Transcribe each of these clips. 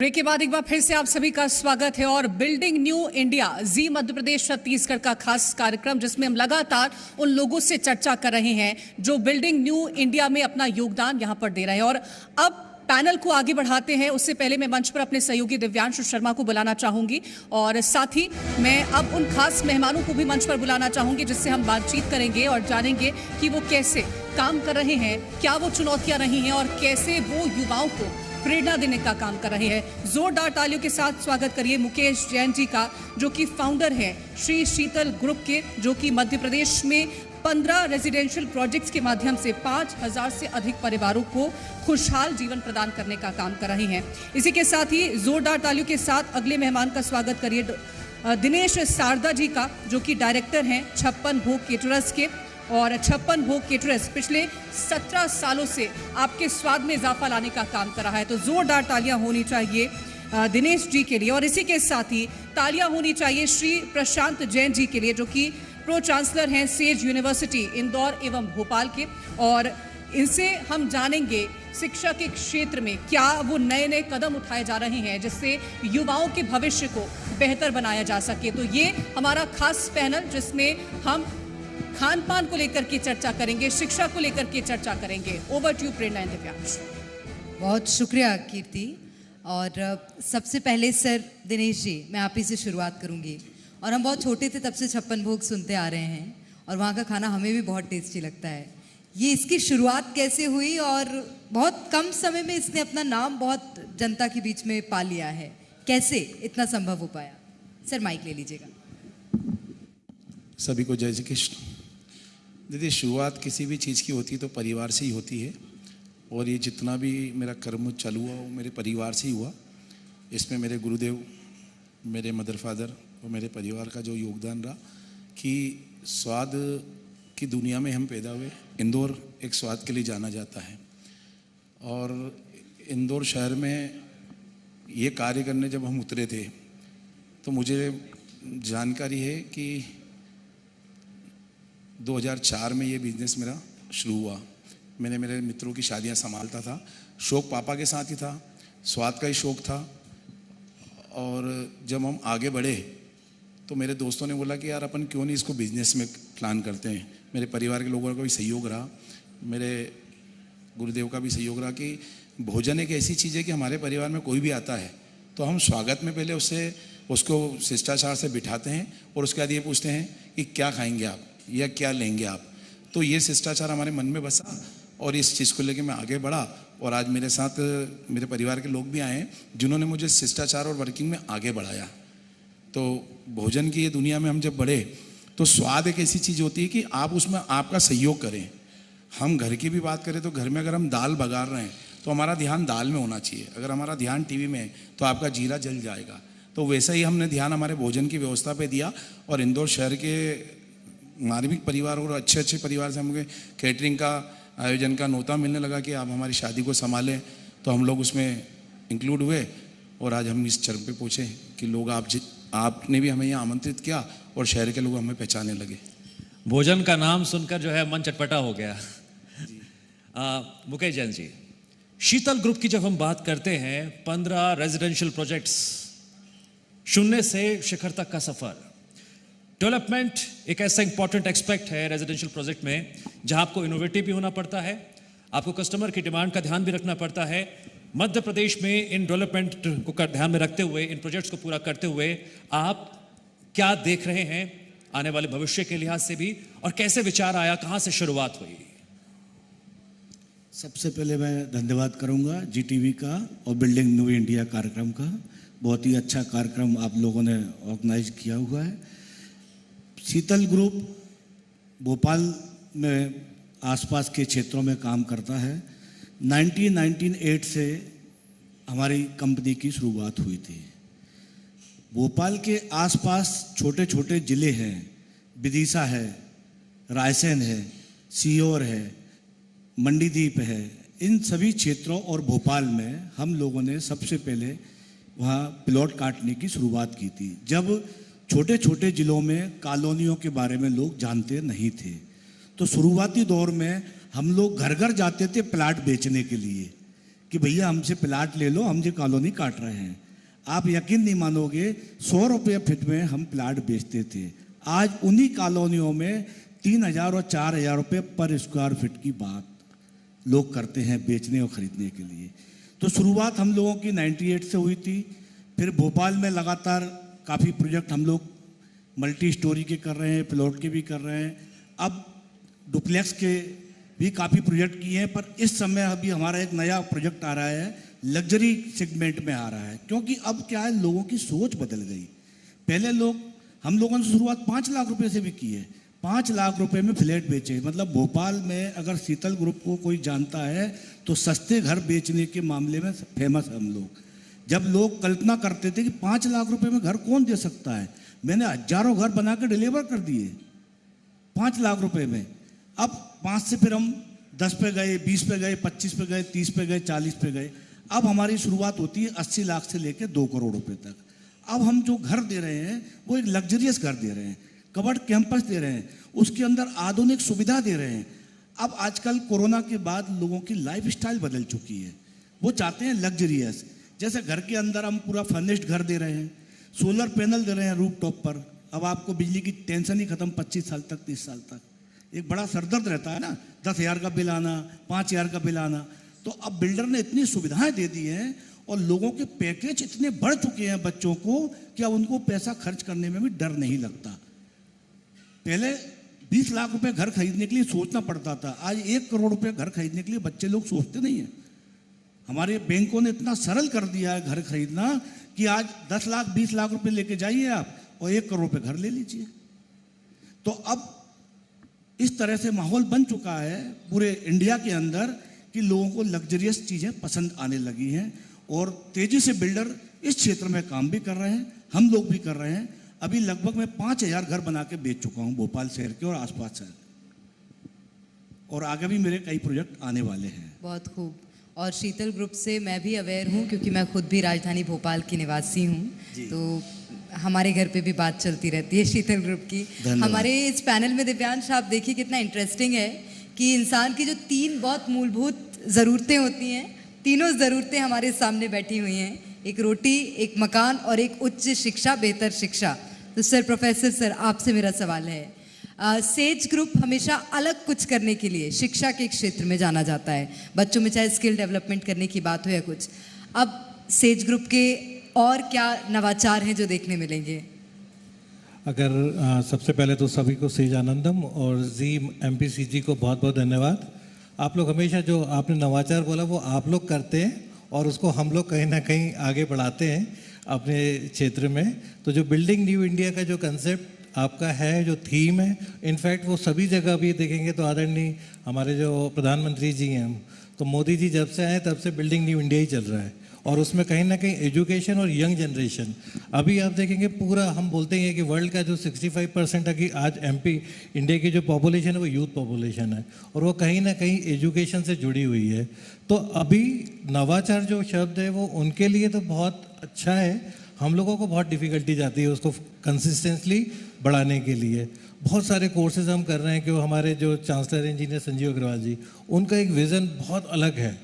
Break के बाद एक बार फिर से आप सभी का स्वागत है और बिल्डिंग न्यू इंडिया जी मध्य प्रदेश छत्तीसगढ़ का खास कार्यक्रम जिसमें हम लगातार उन लोगों से चर्चा कर रहे हैं जो बिल्डिंग न्यू इंडिया में अपना योगदान यहां पर दे रहे हैं। और अब पैनल को आगे बढ़ाते हैं, उससे पहले मैं मंच पर अपने सहयोगी दिव्यांशु शर्मा को बुलाना चाहूंगी और साथ ही मैं अब उन खास मेहमानों को भी मंच पर बुलाना चाहूंगी जिससे हम बातचीत करेंगे और जानेंगे कि वो कैसे काम कर रहे हैं, क्या वो चुनौतियां रही हैं और कैसे वो युवाओं को प्रेरणा देने का काम कर रहे हैं। जोरदार तालियों के साथ स्वागत करिए मुकेश जैन जी का, जो कि फाउंडर है श्री शीतल ग्रुप के, जो कि मध्य प्रदेश में 15 रेजिडेंशियल प्रोजेक्ट्स के माध्यम से 5000 से अधिक परिवारों को खुशहाल जीवन प्रदान करने का काम कर रहे हैं। इसी के साथ ही जोरदार तालियों के साथ अगले मेहमान का स्वागत करिए दिनेश शारदा जी का, जो कि डायरेक्टर हैं 56 भोग केटरर्स के। और 56 भोग केटरर्स पिछले 17 सालों से आपके स्वाद में इजाफा लाने का काम कर रहा है, तो जोरदार तालियां होनी चाहिए दिनेश जी के लिए। और इसी के साथ ही तालियां होनी चाहिए श्री प्रशांत जैन जी के लिए, जो कि प्रो चांसलर हैं सेज यूनिवर्सिटी इंदौर एवं भोपाल के। और इनसे हम जानेंगे शिक्षा के क्षेत्र में क्या वो नए नए कदम उठाए जा रहे हैं जिससे युवाओं के भविष्य को बेहतर बनाया जा सके। तो ये हमारा खास पैनल जिसमें हम खान पान को लेकर के चर्चा करेंगे, शिक्षा को लेकर के चर्चा करेंगे। Over to Prerna and Divyansh. बहुत शुक्रिया कीर्ति। और सबसे पहले सर दिनेश जी, मैं आप ही से शुरुआत करूंगी। और हम बहुत छोटे थे तब से 56 भोग सुनते आ रहे हैं और वहाँ का खाना हमें भी बहुत टेस्टी लगता है। ये इसकी शुरुआत कैसे हुई और बहुत कम समय में इसने अपना नाम बहुत जनता के बीच में पा लिया है, कैसे इतना संभव हो पाया? सर माइक ले लीजिएगा। सभी को जय श्री कृष्ण। दीदी, शुरुआत किसी भी चीज़ की होती है तो परिवार से ही होती है और ये जितना भी मेरा कर्म चालू हुआ वो मेरे परिवार से ही हुआ। इसमें मेरे गुरुदेव, मेरे मदर फादर और मेरे परिवार का जो योगदान रहा कि स्वाद की दुनिया में हम पैदा हुए। इंदौर एक स्वाद के लिए जाना जाता है और इंदौर शहर में ये कार्य करने जब हम उतरे थे तो मुझे जानकारी है कि 2004 में ये बिज़नेस मेरा शुरू हुआ। मैंने मेरे मित्रों की शादियां संभालता था। शौक पापा के साथ ही था, स्वाद का ही शौक था। और जब हम आगे बढ़े तो मेरे दोस्तों ने बोला कि यार अपन क्यों नहीं इसको बिज़नेस में प्लान करते हैं। मेरे परिवार के लोगों का भी सहयोग रहा, मेरे गुरुदेव का भी सहयोग रहा कि भोजन एक ऐसी चीज़ है कि हमारे परिवार में कोई भी आता है तो हम स्वागत में पहले उसको शिष्टाचार से बिठाते हैं और उसके बाद ये पूछते हैं कि क्या खाएंगे आप या क्या लेंगे आप। तो ये शिष्टाचार हमारे मन में बसा और इस चीज़ को लेकर मैं आगे बढ़ा। और आज मेरे साथ मेरे परिवार के लोग भी आए हैं जिन्होंने मुझे शिष्टाचार और वर्किंग में आगे बढ़ाया। तो भोजन की ये दुनिया में हम जब बढ़े तो स्वाद एक ऐसी चीज़ होती है कि आप उसमें आपका सहयोग करें। हम घर की भी बात करें तो घर में अगर हम दाल बघार रहे हैं तो हमारा ध्यान दाल में होना चाहिए। अगर हमारा ध्यान टीवी में है तो आपका जीरा जल जाएगा। तो वैसा ही हमने ध्यान हमारे भोजन की व्यवस्था पे दिया और इंदौर शहर के मार्मिक परिवार और अच्छे अच्छे परिवार से हमें कैटरिंग का आयोजन का न्योता मिलने लगा कि आप हमारी शादी को संभालें। तो हम लोग उसमें इंक्लूड हुए और आज हम इस चरण पे पहुँचे कि लोग आपने भी हमें यहाँ आमंत्रित किया और शहर के लोग हमें पहचानने लगे। भोजन का नाम सुनकर जो है मन चटपटा हो गया। मुकेश जैन जी, शीतल ग्रुप की जब हम बात करते हैं 15 रेजिडेंशियल प्रोजेक्ट्स, शून्य से शिखर तक का सफर। डेवलपमेंट एक ऐसा इंपॉर्टेंट एस्पेक्ट है रेजिडेंशियल प्रोजेक्ट में जहां आपको इनोवेटिव भी होना पड़ता है, आपको कस्टमर की डिमांड का ध्यान भी रखना पड़ता है। मध्य प्रदेश में इन डेवलपमेंट को ध्यान में रखते हुए, इन प्रोजेक्ट्स को पूरा करते हुए आप क्या देख रहे हैं आने वाले भविष्य के लिहाज से भी, और कैसे विचार आया, कहां से शुरुआत हुई? सबसे पहले मैं धन्यवाद करूंगा जीटीवी का और बिल्डिंग न्यू इंडिया कार्यक्रम का। बहुत ही अच्छा कार्यक्रम आप लोगों ने ऑर्गेनाइज किया हुआ है। शीतल ग्रुप भोपाल में आसपास के क्षेत्रों में काम करता है। 1998 से हमारी कंपनी की शुरुआत हुई थी। भोपाल के आसपास छोटे छोटे ज़िले हैं, विदिशा है, रायसेन है, सीहोर है, मंडीदीप है। इन सभी क्षेत्रों और भोपाल में हम लोगों ने सबसे पहले वहाँ प्लॉट काटने की शुरुआत की थी, जब छोटे छोटे ज़िलों में कॉलोनियों के बारे में लोग जानते नहीं थे। तो शुरुआती दौर में हम लोग घर घर जाते थे प्लाट बेचने के लिए कि भैया हमसे प्लाट ले लो, हम ये कॉलोनी काट रहे हैं। आप यकीन नहीं मानोगे, 100 रुपये फीट में हम प्लाट बेचते थे। आज उन्हीं कॉलोनियों में 3,000 और 4,000 रुपये पर स्क्वायर फीट की बात लोग करते हैं बेचने और ख़रीदने के लिए। तो शुरुआत हम लोगों की 98 से हुई थी। फिर भोपाल में लगातार काफ़ी प्रोजेक्ट हम लोग मल्टी स्टोरी के कर रहे हैं, प्लॉट के भी कर रहे हैं, अब डुप्लेक्स के भी काफ़ी प्रोजेक्ट किए हैं। पर इस समय अभी हमारा एक नया प्रोजेक्ट आ रहा है, लग्जरी सेगमेंट में आ रहा है, क्योंकि अब क्या है, लोगों की सोच बदल गई। पहले हम लोगों ने शुरुआत 5 लाख रुपए से भी की है। 5 लाख रुपए में फ्लैट बेचे। मतलब भोपाल में अगर शीतल ग्रुप को कोई जानता है तो सस्ते घर बेचने के मामले में फेमस है हम लोग। जब लोग कल्पना करते थे कि 5 लाख रुपए में घर कौन दे सकता है, मैंने हजारों घर बना के डिलीवर कर दिए 5 लाख रुपए में। अब 5 से फिर हम 10 पे गए, 20 पे गए, 25 पे गए, 30 पे गए, 40 पे गए। अब हमारी शुरुआत होती है 80 लाख से लेकर 2 करोड़ रुपए तक। अब हम जो घर दे रहे हैं वो एक लग्जरियस घर दे रहे हैं, कवर्ड कैंपस दे रहे हैं, उसके अंदर आधुनिक सुविधा दे रहे हैं। अब आजकल कोरोना के बाद लोगों की लाइफ स्टाइल बदल चुकी है, वो चाहते हैं लग्जरियस। जैसे घर के अंदर हम पूरा फर्निश्ड घर दे रहे हैं, सोलर पैनल दे रहे हैं रूफ टॉप पर। अब आपको बिजली की टेंशन ही खत्म 25 साल तक, 30 साल तक। एक बड़ा सरदर्द रहता है ना, 10,000 का बिल आना, 5,000 का बिल आना। तो अब बिल्डर ने इतनी सुविधाएं दे दी हैं और लोगों के पैकेज इतने बढ़ चुके हैं बच्चों को कि अब उनको पैसा खर्च करने में भी डर नहीं लगता। पहले 20 लाख रुपए घर खरीदने के लिए सोचना पड़ता था, आज 1 करोड़ रुपए घर खरीदने के लिए बच्चे लोग सोचते नहीं हैं। हमारे बैंकों ने इतना सरल कर दिया है घर खरीदना कि आज 10 लाख 20 लाख रुपए लेके जाइए आप और 1 करोड़ रुपए घर ले लीजिए। तो अब इस तरह से माहौल बन चुका है पूरे इंडिया के अंदर कि लोगों को लग्जरियस चीज़ें पसंद आने लगी हैं और तेजी से बिल्डर इस क्षेत्र में काम भी कर रहे हैं, हम लोग भी कर रहे हैं। अभी लगभग मैं 5,000 घर बना के बेच चुका हूं भोपाल शहर के और आसपास शहर, और आगे भी मेरे कई प्रोजेक्ट आने वाले हैं। बहुत खूब। और शीतल ग्रुप से मैं भी अवेयर हूँ क्योंकि मैं खुद भी राजधानी भोपाल की निवासी हूँ, तो हमारे घर पे भी बात चलती रहती है शीतल ग्रुप की। हमारे इस पैनल में दिव्यांश आप देखिए कितना इंटरेस्टिंग है कि इंसान की जो 3 बहुत मूलभूत ज़रूरतें होती हैं, तीनों ज़रूरतें हमारे सामने बैठी हुई हैं, एक रोटी, एक मकान और एक उच्च शिक्षा, बेहतर शिक्षा। तो सर, प्रोफेसर सर, आपसे मेरा सवाल है, सेज ग्रुप हमेशा अलग कुछ करने के लिए शिक्षा के क्षेत्र में जाना जाता है, बच्चों में चाहे स्किल डेवलपमेंट करने की बात हो या कुछ। अब सेज ग्रुप के और क्या नवाचार हैं जो देखने मिलेंगे? अगर सबसे पहले तो सभी को सेज आनंदम और जी MPCG को बहुत बहुत धन्यवाद। आप लोग हमेशा जो आपने नवाचार बोला वो आप लोग करते हैं और उसको हम लोग कहीं ना कहीं आगे बढ़ाते हैं अपने क्षेत्र में। तो जो बिल्डिंग न्यू इंडिया का जो कंसेप्ट आपका है, जो थीम है, इनफैक्ट वो सभी जगह भी देखेंगे तो आदरणीय हमारे जो प्रधानमंत्री जी हैं, तो मोदी जी जब से आए तब से बिल्डिंग न्यू इंडिया ही चल रहा है और उसमें कहीं ना कहीं एजुकेशन और यंग जनरेशन। अभी आप देखेंगे पूरा हम बोलते हैं कि वर्ल्ड का जो 65% की आज इंडिया की जो पॉपुलेशन है वो यूथ पॉपुलेशन है और वो कहीं ना कहीं एजुकेशन से जुड़ी हुई है। तो अभी नवाचार जो शब्द है वो उनके लिए तो बहुत अच्छा है, हम लोगों को बहुत डिफ़िकल्टी जाती है उसको कंसिस्टेंटली बढ़ाने के लिए। बहुत सारे कोर्सेज हम कर रहे हैं कि वो हमारे जो चांसलर इंजीनियर संजीव अग्रवाल जी, उनका एक विज़न बहुत अलग है।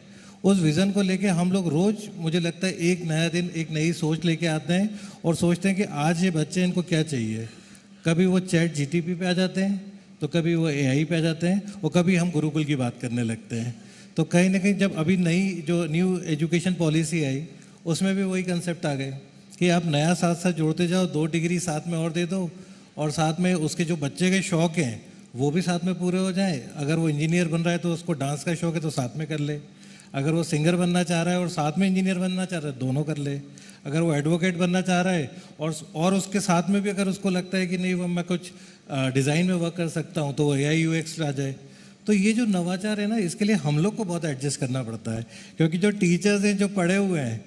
उस विज़न को लेके हम लोग रोज़, मुझे लगता है एक नया दिन, एक नई सोच लेके आते हैं और सोचते हैं कि आज ये बच्चे इनको क्या चाहिए। कभी वो चैट GTP पे आ जाते हैं, तो कभी वो AI पे आ जाते हैं और कभी हम गुरुकुल की बात करने लगते हैं। तो कहीं ना कहीं जब अभी नई जो न्यू एजुकेशन पॉलिसी आई उसमें भी वही कंसेप्ट आ गए कि आप नया साथ साथ जोड़ते जाओ, 2 डिग्री साथ में और दे दो और साथ में उसके जो बच्चे के शौक़ हैं वो भी साथ में पूरे हो जाएं। अगर वो इंजीनियर बन रहा है तो उसको डांस का शौक़ है तो साथ में कर ले, अगर वो सिंगर बनना चाह रहा है और साथ में इंजीनियर बनना चाह रहा है दोनों कर ले, अगर वो एडवोकेट बनना चाह रहा है और उसके साथ में भी अगर उसको लगता है कि नहीं वो मैं कुछ डिज़ाइन में वर्क कर सकता हूँ तो वो AI UX आ जाए। तो ये जो नवाचार है ना, इसके लिए हम लोग को बहुत एडजस्ट करना पड़ता है क्योंकि जो टीचर्स हैं जो पढ़े हुए हैं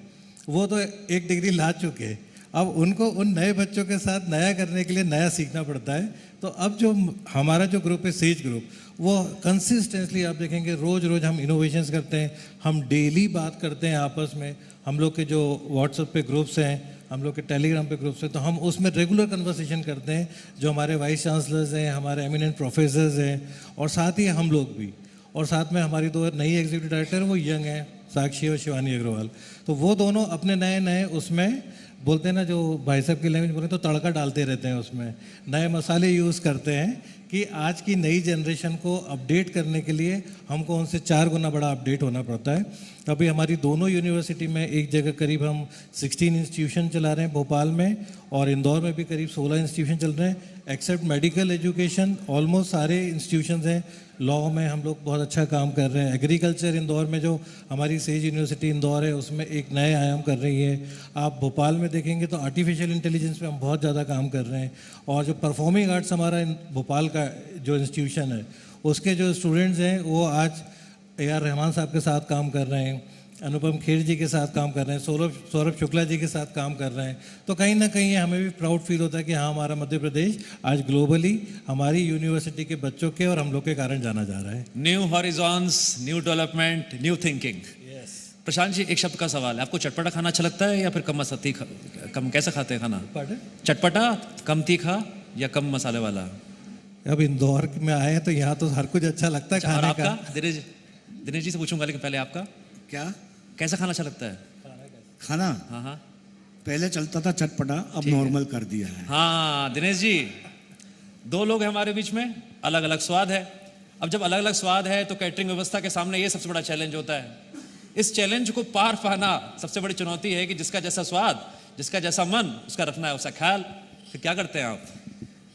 वो तो 1 डिग्री ला चुके हैं, अब उनको उन नए बच्चों के साथ नया करने के लिए नया सीखना पड़ता है। तो अब जो हमारा जो ग्रुप है सेज ग्रुप, वो कंसिस्टेंटली आप देखेंगे रोज़ रोज़ हम इनोवेशंस करते हैं, हम डेली बात करते हैं आपस में। हम लोग के जो व्हाट्सएप पे ग्रुप्स हैं, हम लोग के टेलीग्राम पे ग्रुप्स हैं, तो हम उसमें रेगुलर कन्वर्सेशन करते हैं। जो हमारे वाइस चांसलर्स हैं, हमारे एमिनेंट प्रोफेसर्स हैं और साथ ही हम लोग भी, और साथ में हमारी 2 नई एग्जीक्यूटिव डायरेक्टर वो यंग हैं, साक्षी और शिवानी अग्रवाल। तो वो दोनों अपने नए नए उसमें बोलते हैं ना, जो भाई साहब की लैंग्वेज बोले तो तड़का डालते रहते हैं, उसमें नए मसाले यूज़ करते हैं कि आज की नई जनरेशन को अपडेट करने के लिए हमको उनसे 4 गुना बड़ा अपडेट होना पड़ता है। अभी हमारी दोनों यूनिवर्सिटी में एक जगह करीब हम 16 इंस्टीट्यूशन चला रहे हैं, भोपाल में और इंदौर में भी करीब 16 इंस्टीट्यूशन चल रहे हैं। एक्सेप्ट मेडिकल एजुकेशन ऑलमोस्ट सारे इंस्टीट्यूशंस हैं। लॉ में हम लोग बहुत अच्छा काम कर रहे हैं। एग्रीकल्चर इंदौर में जो हमारी सेज यूनिवर्सिटी इंदौर है उसमें एक नए आयाम कर रही है। आप भोपाल में देखेंगे तो आर्टिफिशियल इंटेलिजेंस पे हम बहुत ज़्यादा काम कर रहे हैं। और जो परफॉर्मिंग आर्ट्स हमारा भोपाल का जो इंस्टीट्यूशन है उसके जो स्टूडेंट्स हैं वो आज AR रहमान साहब के साथ काम कर रहे हैं, अनुपम खेर जी के साथ काम कर रहे हैं, सौरभ शुक्ला जी के साथ काम कर रहे हैं। तो कहीं ना कहीं हमें भी प्राउड फील होता है कि हाँ, हमारा मध्य प्रदेश आज ग्लोबली हमारी यूनिवर्सिटी के बच्चों के और हम लोग के कारण जाना जा रहा है। New horizons, new development, new thinking. Prashant ji, एक शब्द का सवाल है, आपको चटपटा खाना अच्छा लगता है या फिर कम तीखा? कम कैसे खाते हैं खाना? चटपटा, कम तीखा या कम मसाले वाला? अब इंदौर में आए हैं तो यहाँ तो हर कुछ अच्छा लगता है और खाने आपका? का। दिनेश जी से पूछूंगा, लेकिन पहले आपका क्या कैसा खाना अच्छा लगता है? खाना? हाँ हाँ पहले चलता था चटपटा, अब नॉर्मल कर दिया है। हाँ दिनेश जी, 2 लोग हैं हमारे बीच में, अलग अलग स्वाद है। अब जब अलग अलग स्वाद है तो कैटरिंग व्यवस्था के सामने ये सबसे बड़ा चैलेंज होता है। इस चैलेंज को पार पाना सबसे बड़ी चुनौती है कि जिसका जैसा स्वाद, जिसका जैसा मन, उसका रखना है उसका ख्याल। फिर क्या करते हैं आप?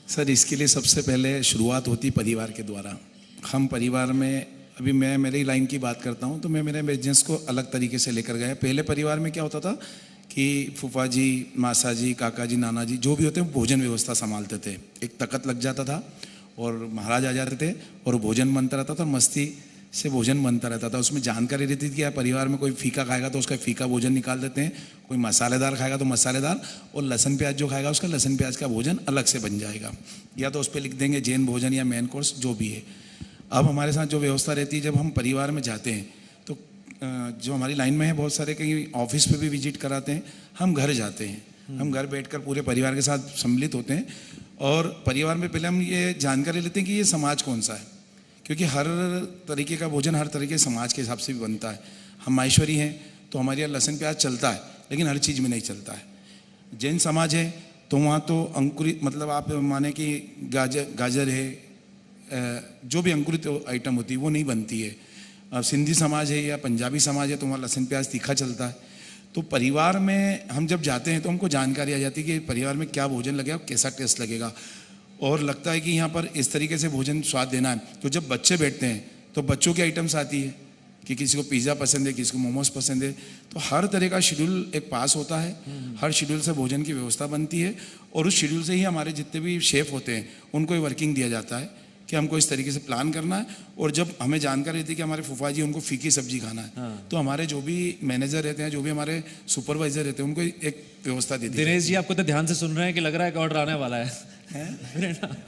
सर, इसके लिए सबसे पहले शुरुआत होती परिवार के द्वारा। हम परिवार में, अभी मैं मेरी लाइन की बात करता हूँ तो मैं मेरे बिजनेस को अलग तरीके से लेकर गया। पहले परिवार में क्या होता था कि फूफा जी, मासा जी, काका जी, नाना जी जो भी होते हैं भोजन व्यवस्था संभालते थे। एक तख्त लग जाता था और महाराज आ जाते थे और भोजन बनता रहता था, मस्ती से भोजन बनता रहता था। उसमें जानकारी रहती थी कि यार परिवार में कोई फीका खाएगा तो उसका फीका भोजन निकाल देते हैं, कोई मसालेदार खाएगा तो मसालेदार, और लहसुन प्याज जो खाएगा उसका लहसुन प्याज का भोजन अलग से बन जाएगा, या तो उस पर लिख देंगे जैन भोजन या मेन कोर्स जो भी है। अब हमारे साथ जो व्यवस्था रहती है, जब हम परिवार में जाते हैं तो जो हमारी लाइन में है बहुत सारे, कहीं ऑफिस पे भी विजिट कराते हैं, हम घर जाते हैं, हम घर बैठकर पूरे परिवार के साथ सम्मिलित होते हैं और परिवार में पहले हम ये जानकारी लेते हैं कि ये समाज कौन सा है, क्योंकि हर तरीके का भोजन हर तरीके समाज के हिसाब से भी बनता है। हम माहेश्वरी हैं तो हमारे यहाँ लहसुन प्याज चलता है, लेकिन हर चीज़ में नहीं चलता है। जैन समाज है तो वहाँ तो अंकुरित, मतलब आप माने कि गाजर है, जो भी अंकुरित आइटम होती है वो नहीं बनती है। अब सिंधी समाज है या पंजाबी समाज है तो वहाँ लहसुन प्याज तीखा चलता है। तो परिवार में हम जब जाते हैं तो हमको जानकारी आ जाती है कि परिवार में क्या भोजन लगेगा, कैसा टेस्ट लगेगा, और लगता है कि यहाँ पर इस तरीके से भोजन स्वाद देना है। तो जब बच्चे बैठते हैं तो बच्चों की आइटम्स आती है कि किसी को पिज़्ज़ा पसंद है, किसी को मोमोज पसंद है, तो हर तरह का शेड्यूल एक पास होता है। हर शेड्यूल से भोजन की व्यवस्था बनती है और उस शेड्यूल से ही हमारे जितने भी शेफ़ होते हैं उनको वर्किंग दिया जाता है कि हमको इस तरीके से प्लान करना है। और जब हमें जानकारी रहती है कि हमारे फूफा जी उनको फीकी सब्जी खाना है, तो हमारे जो भी मैनेजर रहते हैं, जो भी हमारे सुपरवाइजर रहते हैं, उनको एक व्यवस्था देती है। दिनेश जी, आपको तो ध्यान से सुन रहे हैं कि लग रहा है कि ऑर्डर आने वाला है।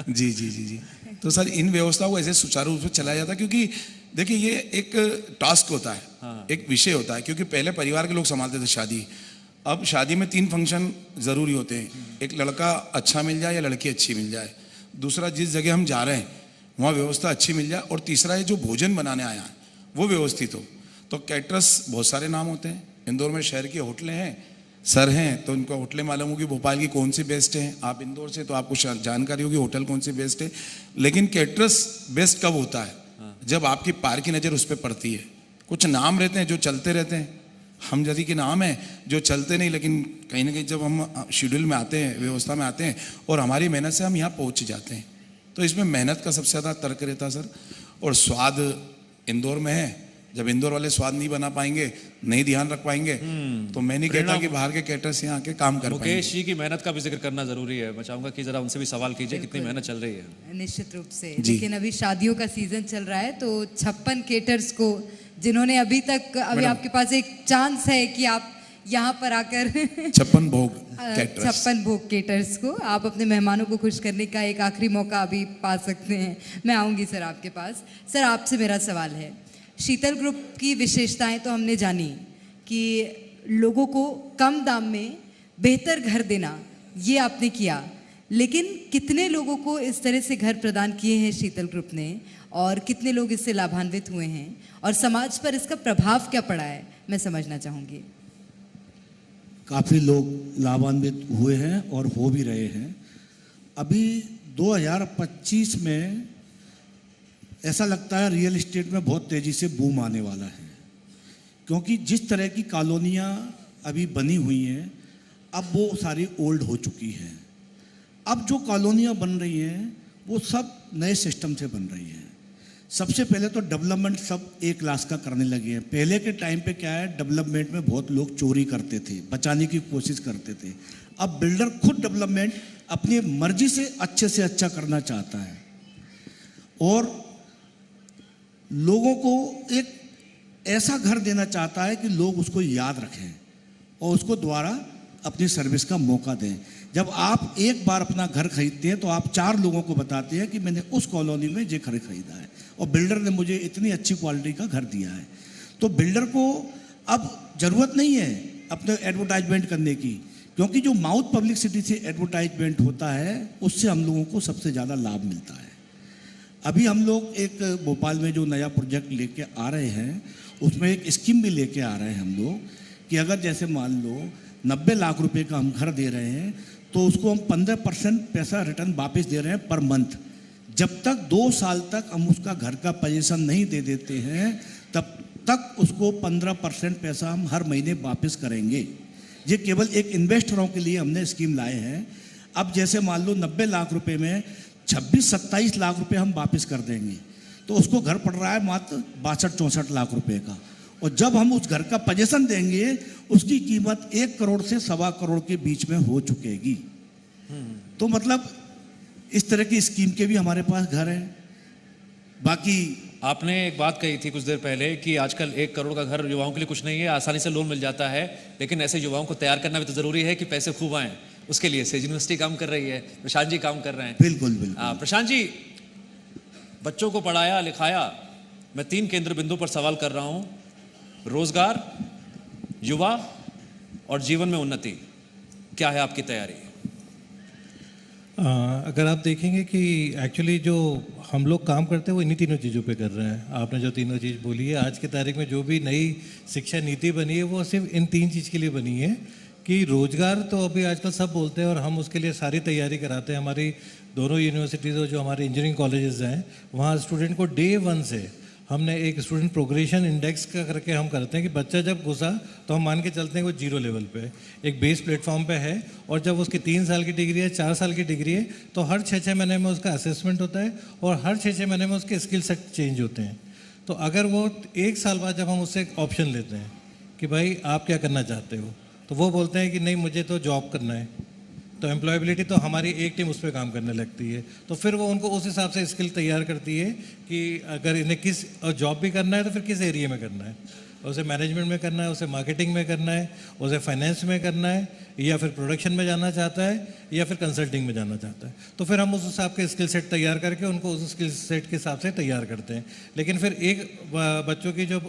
जी जी जी जी। तो सर इन व्यवस्थाओं को ऐसे सुचारू रूप से चलाया जाता है, क्योंकि देखिए ये एक टास्क होता है, एक विषय होता है, क्योंकि पहले परिवार के लोग संभालते थे शादी। अब शादी में 3 फंक्शन ज़रूरी होते हैं, एक लड़का अच्छा मिल जाए या लड़की अच्छी मिल जाए, दूसरा जिस जगह हम जा रहे हैं वहाँ व्यवस्था अच्छी मिल जाए, और तीसरा है जो भोजन बनाने आया है वो व्यवस्थित हो। तो कैटरस बहुत सारे नाम होते हैं। इंदौर में शहर की होटलें हैं, सर हैं तो उनको होटलें मालूम होगी भोपाल की कौन सी बेस्ट है। आप इंदौर से तो आपको जानकारी होगी होटल कौन सी बेस्ट है। लेकिन कैटरस बेस्ट कब होता है? जब आपकी पार की नज़र उस पर पड़ती है। कुछ नाम रहते हैं जो चलते रहते हैं, हम जैसे कि नाम है जो चलते नहीं, लेकिन कहीं ना कहीं जब हम शेड्यूल में आते हैं, व्यवस्था में आते हैं और हमारी मेहनत से हम यहाँ पहुँच जाते हैं। तो इसमें मेहनत का सबसे ज़्यादा तर्क रहता है सर। और स्वाद इंदौर में है, जब इंदौर वाले स्वाद नहीं बना पाएंगे, नहीं ध्यान रख पाएंगे, तो मैं नहीं कहता कि बाहर के कैटर्स यहाँ आके काम कर पाएंगे। मुकेश जी की मेहनत का भी जिक्र करना जरूरी है। मैं चाहूंगा कि जरा उनसे भी सवाल कीजिए कितनी मेहनत चल रही है। निश्चित रूप से। लेकिन अभी शादियों का सीजन चल रहा है तो 56 केटर्स को, जिन्होंने अभी तक, अभी आपके पास एक चांस है कि आप यहाँ पर आकर 56 भोग कैटर्स, 56 भोग केटर्स को आप अपने मेहमानों को खुश करने का एक आखिरी मौका अभी पा सकते हैं। मैं आऊँगी सर आपके पास। सर आपसे मेरा सवाल है, शीतल ग्रुप की विशेषताएं तो हमने जानी कि लोगों को कम दाम में बेहतर घर देना, ये आपने किया, लेकिन कितने लोगों को इस तरह से घर प्रदान किए हैं शीतल ग्रुप ने, और कितने लोग इससे लाभान्वित हुए हैं, और समाज पर इसका प्रभाव क्या पड़ा है, मैं समझना चाहूँगी। काफ़ी लोग लाभान्वित हुए हैं और हो भी रहे हैं। अभी 2025 में ऐसा लगता है रियल एस्टेट में बहुत तेज़ी से बूम आने वाला है, क्योंकि जिस तरह की कॉलोनियाँ अभी बनी हुई हैं अब वो सारी ओल्ड हो चुकी हैं। अब जो कॉलोनियाँ बन रही हैं वो सब नए सिस्टम से बन रही हैं। सबसे पहले तो डेवलपमेंट सब एक क्लास का करने लगे हैं। पहले के टाइम पे क्या है, डेवलपमेंट में बहुत लोग चोरी करते थे, बचाने की कोशिश करते थे। अब बिल्डर खुद डेवलपमेंट अपनी मर्जी से अच्छा करना चाहता है और लोगों को एक ऐसा घर देना चाहता है कि लोग उसको याद रखें और उसको द्वारा अपनी सर्विस का मौका दें। जब आप एक बार अपना घर खरीदते हैं तो आप 4 लोगों को बताते हैं कि मैंने उस कॉलोनी में ये घर खरीदा है और बिल्डर ने मुझे इतनी अच्छी क्वालिटी का घर दिया है। तो बिल्डर को अब ज़रूरत नहीं है अपने एडवर्टाइजमेंट करने की, क्योंकि जो माउथ पब्लिसिटी से एडवर्टाइजमेंट होता है उससे हम लोगों को सबसे ज़्यादा लाभ मिलता है। अभी हम लोग एक भोपाल में जो नया प्रोजेक्ट लेके आ रहे हैं उसमें एक स्कीम भी लेके आ रहे हैं हम लोग कि अगर जैसे मान लो 90 लाख रुपए का हम घर दे रहे हैं तो उसको हम 15% पैसा रिटर्न वापस दे रहे हैं पर मंथ। जब तक 2 साल तक हम उसका घर का पोजीशन नहीं दे देते हैं तब तक उसको 15% पैसा हम हर महीने वापस करेंगे। ये केवल एक इन्वेस्टरों के लिए हमने स्कीम लाए हैं। अब जैसे मान लो 90 लाख रुपए में 26-27 लाख रुपए हम वापस कर देंगे तो उसको घर पड़ रहा है मात्र 62-64 लाख रुपए का, और जब हम उस घर का पोजीशन देंगे उसकी कीमत 1 करोड़ से 1.25 करोड़ के बीच में हो चुकेगी। तो मतलब इस तरह की स्कीम के भी हमारे पास घर है। बाकी आपने एक बात कही थी कुछ देर पहले कि आजकल 1 करोड़ का घर युवाओं के लिए कुछ नहीं है, आसानी से लोन मिल जाता है, लेकिन ऐसे युवाओं को तैयार करना भी तो जरूरी है कि पैसे खूब आएं। उसके लिए सेज यूनिवर्सिटी काम कर रही है, प्रशांत जी काम कर रहे हैं। बिल्कुल बिल्कुल। प्रशांत जी, बच्चों को पढ़ाया लिखाया, मैं 3 केंद्र बिंदु पर सवाल कर रहा हूं, रोजगार, युवा और जीवन में उन्नति। क्या है आपकी तैयारी? अगर आप देखेंगे कि एक्चुअली जो हम लोग काम करते हैं वो इन्हीं तीनों चीज़ों पे कर रहे हैं। आपने जो तीनों चीज़ बोली है, आज की तारीख में जो भी नई शिक्षा नीति बनी है वो सिर्फ इन 3 चीज़ के लिए बनी है कि रोज़गार तो अभी आजकल सब बोलते हैं और हम उसके लिए सारी तैयारी कराते हैं। हमारी दोनों यूनिवर्सिटीज़ और जो हमारे इंजीनियरिंग कॉलेजेस हैं वहाँ स्टूडेंट को डे 1 से हमने एक स्टूडेंट प्रोग्रेशन इंडेक्स का करके हम करते हैं कि बच्चा जब घुसा तो हम मान के चलते हैं वो 0 लेवल पे एक बेस प्लेटफॉर्म पे है, और जब उसकी 3 साल की डिग्री है, 4 साल की डिग्री है, तो हर 6-6 महीने में उसका असेसमेंट होता है और हर 6-6 महीने में उसके स्किल सेट चेंज होते हैं। तो अगर वो 1 साल बाद जब हम उससे एक ऑप्शन लेते हैं कि भाई आप क्या करना चाहते हो, तो वो बोलते हैं कि नहीं मुझे तो जॉब करना है, तो एम्प्लॉयबिलिटी तो हमारी एक टीम उस पर काम करने लगती है। तो फिर वो उनको उस हिसाब से स्किल तैयार करती है कि अगर इन्हें किस जॉब भी करना है तो फिर किस एरिया में करना है, उसे मैनेजमेंट में करना है, उसे मार्केटिंग में करना है, उसे फाइनेंस में करना है, या फिर प्रोडक्शन में जाना चाहता है, या फिर कंसल्टिंग में जाना चाहता है। तो फिर हम उस हिसाब के स्किल सेट तैयार करके उनको उस स्किल सेट के हिसाब से तैयार करते हैं। लेकिन फिर एक बच्चों की जो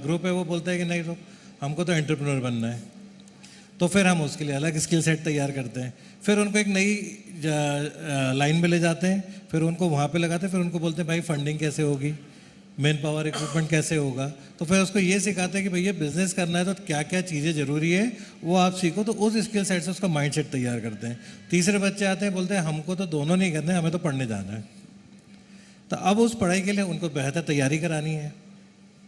ग्रुप है वो बोलता है कि नहीं तो हमको तो एंटरप्रेन्योर बनना है, तो फिर हम उसके लिए अलग स्किल सेट तैयार करते हैं। फिर उनको एक नई लाइन में ले जाते हैं, फिर उनको वहाँ पे लगाते हैं, फिर उनको बोलते हैं भाई फंडिंग कैसे होगी, मैन पावर इक्विपमेंट कैसे होगा। तो फिर उसको ये सिखाते हैं कि भैया बिजनेस करना है तो क्या क्या चीज़ें ज़रूरी है वो आप सीखो। तो उस स्किल सेट से उसका माइंड सेट तैयार करते हैं। तीसरे बच्चे आते हैं, बोलते हैं हमको तो दोनों नहीं करना है, हमें तो पढ़ने जाना है। तो अब उस पढ़ाई के लिए उनको बेहतर तैयारी करानी है।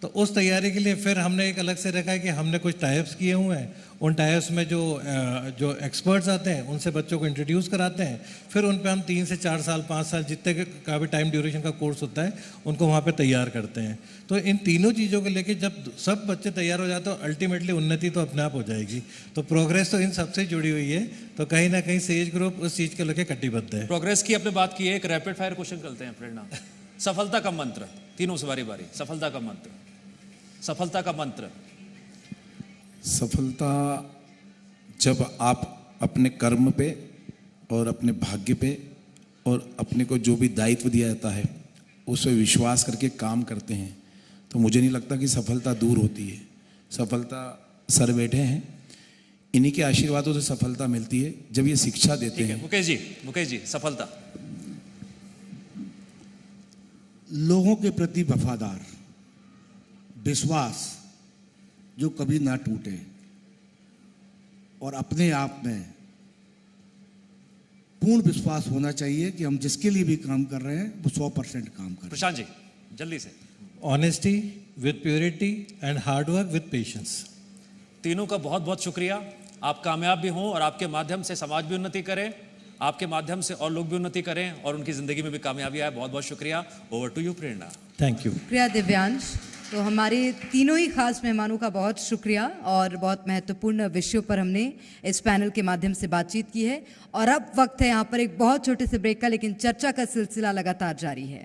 तो उस तैयारी के लिए फिर हमने एक अलग से रखा है कि हमने कुछ टाइप्स किए हुए हैं। उन टाइप्स में जो एक्सपर्ट्स आते हैं उनसे बच्चों को इंट्रोड्यूस कराते हैं, फिर उन पे हम 3 से 4 साल 5 साल जितने का भी टाइम ड्यूरेशन का कोर्स होता है उनको वहाँ पे तैयार करते हैं। तो इन तीनों चीज़ों को लेके जब सब बच्चे तैयार हो जाते हैं तो अल्टीमेटली उन्नति तो अपने आप हो जाएगी। तो प्रोग्रेस तो इन सबसे जुड़ी हुई है। तो कहीं ना कहीं सेज ग्रुप उस चीज़ के लेके कटिबद्ध है। प्रोग्रेस की आपने बात की है, एक रैपिड फायर क्वेश्चन करते हैं प्रेरणा। सफलता का मंत्र, तीनों से बारी बारी। सफलता का मंत्र, सफलता का मंत्र। सफलता जब आप अपने कर्म पे और अपने भाग्य पे और अपने को जो भी दायित्व दिया जाता है उस पर विश्वास करके काम करते हैं तो मुझे नहीं लगता कि सफलता दूर होती है। सफलता सर बैठे हैं। इन्हीं के आशीर्वादों से सफलता मिलती है जब ये शिक्षा देते ठीक है, हैं। मुकेश जी सफलता। लोगों के प्रति वफादार, विश्वास जो कभी ना टूटे, और अपने आप में पूर्ण विश्वास होना चाहिए कि हम जिसके लिए भी काम कर रहे हैं वो 100% काम कर रहे प्रशांत जी जल्दी से। Honesty with purity and hard work with patience. तीनों का बहुत बहुत शुक्रिया। आप कामयाब भी हों और आपके माध्यम से समाज भी उन्नति करे, आपके माध्यम से और लोग भी उन्नति करें और उनकी जिंदगी में भी कामयाबी आए। बहुत बहुत शुक्रिया। Over to you Prerna. Thank you. शुक्रिया दिव्यांश। तो हमारे तीनों ही खास मेहमानों का बहुत शुक्रिया और बहुत महत्वपूर्ण विषयों पर हमने इस पैनल के माध्यम से बातचीत की है। और अब वक्त है यहाँ पर एक बहुत छोटे से ब्रेक का, लेकिन चर्चा का सिलसिला लगातार जारी है।